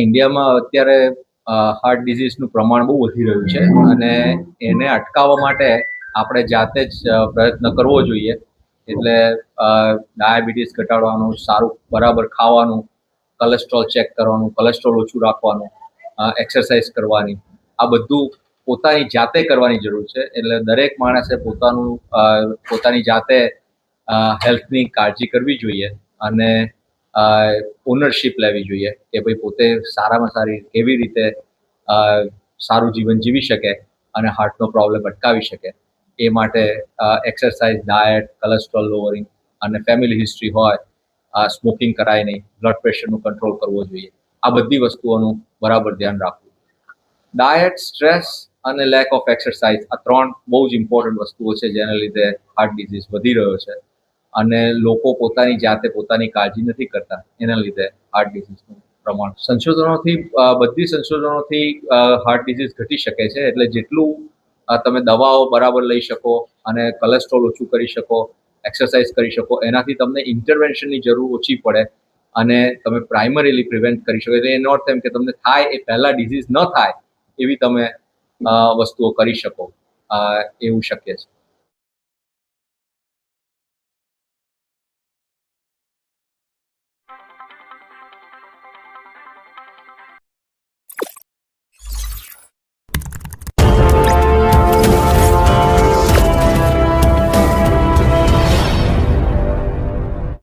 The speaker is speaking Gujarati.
ઇન્ડિયામાં અત્યારે હાર્ટ ડિઝીઝનું પ્રમાણ બહુ વધી રહ્યું છે અને એને અટકાવવા માટે આપણે જાતે જ પ્રયત્ન કરવો જોઈએ. એટલે ડાયાબિટીસ ઘટાડવાનું, સારું બરાબર ખાવાનું, કોલેસ્ટ્રોલ ચેક કરવાનું, કોલેસ્ટ્રોલ ઓછું રાખવાનું, એક્સરસાઇઝ કરવાની, આ બધું પોતાની જાતે કરવાની જરૂર છે. એટલે દરેક માણસે પોતાની જાતે હેલ્થની કાળજી કરવી જોઈએ અને ઓનરશિપ લેવી જોઈએ કે ભાઈ પોતે સારામાં સારી કેવી રીતે સારું જીવન જીવી શકે અને હાર્ટનો પ્રોબ્લેમ અટકાવી શકે. એ માટે એક્સરસાઇઝ, ડાયટ, કોલેસ્ટ્રોલ લોવરિંગ અને ફેમિલી હિસ્ટ્રી હોય, સ્મોકિંગ કરાય નહીં, બ્લડ પ્રેશરનું કંટ્રોલ કરવો જોઈએ. આ બધી વસ્તુઓનું બરાબર ધ્યાન રાખવું. ડાયટ, સ્ટ્રેસ અને લેક ઓફ એક્સરસાઇઝ, આ 3 બહુ જ ઇમ્પોર્ટન્ટ વસ્તુઓ છે જેના લીધે હાર્ટ ડિઝીઝ વધી રહ્યો છે અને લોકો પોતાની જાતે પોતાની કાળજી નથી કરતા, એના લીધે હાર્ટ ડિઝીઝનું પ્રમાણ. બધી સંશોધનોથી હાર્ટ ડિઝીઝ ઘટી શકે છે. એટલે જેટલું તમે દવાઓ બરાબર લઈ શકો અને કોલેસ્ટ્રોલ ઓછું કરી શકો, એક્સરસાઇઝ કરી શકો, એનાથી તમને ઇન્ટરવેન્શનની જરૂર ઓછી પડે અને તમે પ્રાઇમરીલી પ્રિવેન્ટ કરી શકો. એટલે એનો અર્થ એમ કે તમને થાય એ પહેલાં ડિઝીઝ ન થાય એવી તમે વસ્તુઓ કરી શકો, એવું શક્ય છે.